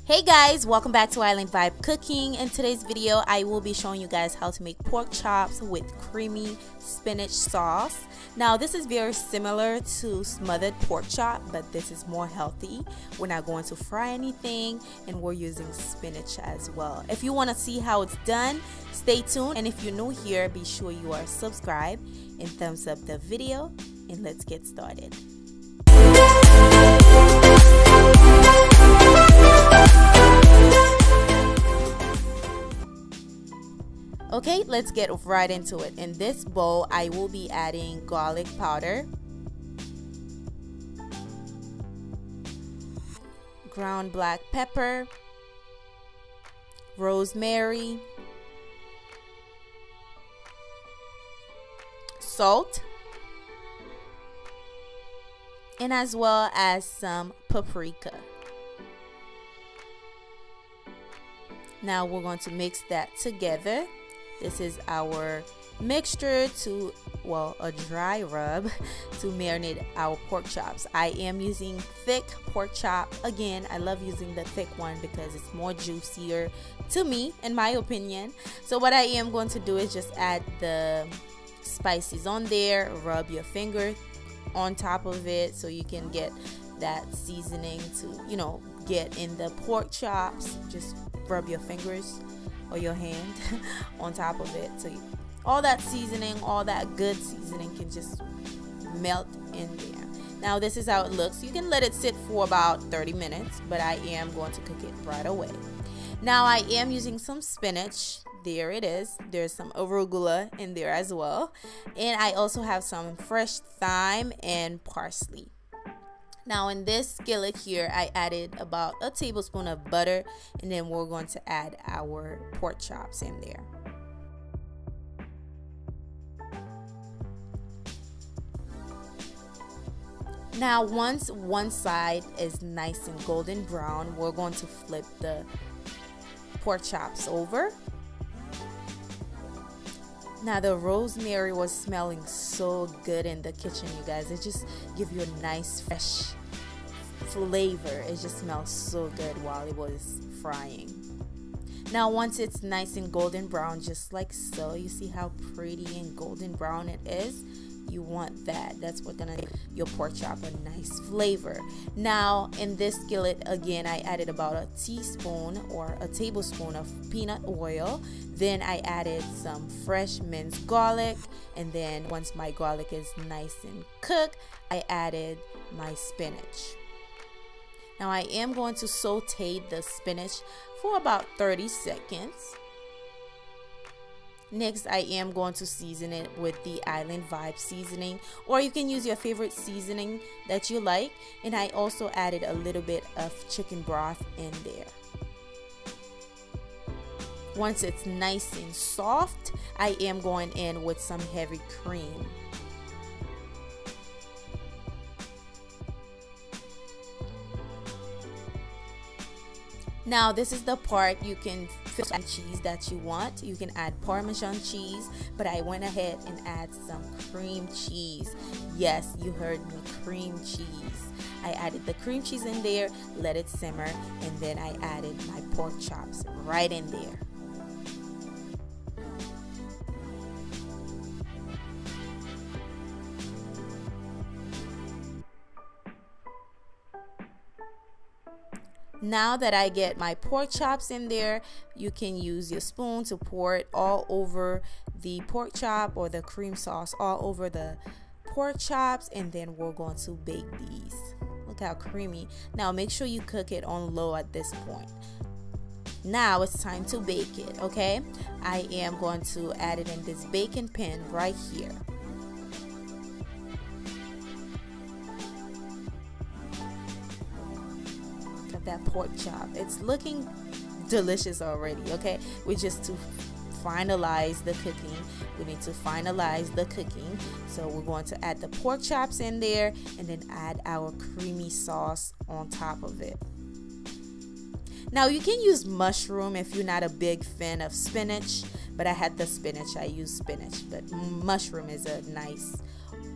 Hey guys, welcome back to Island Vibe Cooking. In today's video, I will be showing you guys how to make pork chops with creamy spinach sauce. Now, this is very similar to smothered pork chop, but this is more healthy. We're not going to fry anything, and we're using spinach as well. If you want to see how it's done, stay tuned. And if you're new here, be sure you are subscribed and thumbs up the video, and let's get started. Okay, let's get right into it. In this bowl, I will be adding garlic powder, ground black pepper, rosemary, salt, and as well as some paprika. Now we're going to mix that together. This is our mixture to, well, a dry rub to marinate our pork chops. I am using thick pork chop. Again, I love using the thick one because it's more juicier to me, in my opinion. So what I am going to do is just add the spices on there, rub your finger on top of it so you can get that seasoning to, get in the pork chops. Just rub your fingers or your hand on top of it so all that seasoning, all that good seasoning can just melt in there. Now this is how it looks. You can let it sit for about 30 minutes, but I am going to cook it right away. Now I am using some spinach. There it is. There's some arugula in there as well, and I also have some fresh thyme and parsley. Now in this skillet here, I added about a tablespoon of butter, and then we're going to add our pork chops in there. Now once one side is nice and golden brown, we're going to flip the pork chops over. Now the rosemary was smelling so good in the kitchen, you guys. It just gives you a nice fresh flavor. It just smells so good while it was frying. Now once it's nice and golden brown, just like so, you see how pretty and golden brown it is? You want that. That's what gonna give your pork chop a nice flavor. Now in this skillet, again, I added about a teaspoon or a tablespoon of peanut oil. Then I added some fresh minced garlic, and then once my garlic is nice and cooked, I added my spinach. Now I am going to saute the spinach for about 30 seconds. Next, I am going to season it with the Island Vibe seasoning, or you can use your favorite seasoning that you like. And I also added a little bit of chicken broth in there. Once it's nice and soft, I am going in with some heavy cream. Now this is the part you can fill the cheese that you want. You can add Parmesan cheese, but I went ahead and add some cream cheese. Yes, you heard me, cream cheese. I added the cream cheese in there, let it simmer, and then I added my pork chops right in there. Now that I get my pork chops in there, you can use your spoon to pour it all over the pork chop, or the cream sauce all over the pork chops, and then we're going to bake these. Look how creamy. Now make sure you cook it on low at this point. Now it's time to bake it, okay? I am going to add it in this baking pan right here. That pork chop, it's looking delicious already. Okay, we just to finalize the cooking, we need to finalize the cooking. So we're going to add the pork chops in there, and then add our creamy sauce on top of it. Now you can use mushroom if you're not a big fan of spinach, but I had the spinach, I use spinach, but mushroom is a nice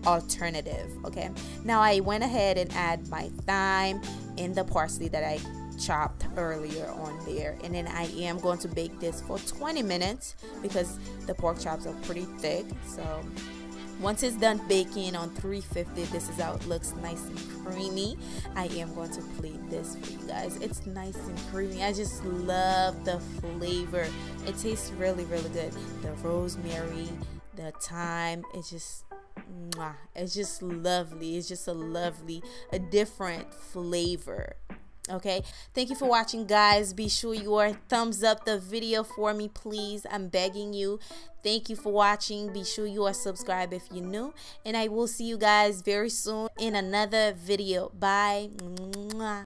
alternative. Okay, now I went ahead and add my thyme and the parsley that I chopped earlier on there. And then I am going to bake this for 20 minutes because the pork chops are pretty thick. So once it's done baking on 350, this is how it looks, nice and creamy. I am going to plate this for you guys. It's nice and creamy. I just love the flavor. It tastes really, really good. The rosemary, the thyme, it's just lovely. It's just a different flavor. Okay, thank you for watching, guys. Be sure you are thumbs up the video for me, please. I'm begging you. Thank you for watching. Be sure you are subscribed if you're new, and I will see you guys very soon in another video. Bye.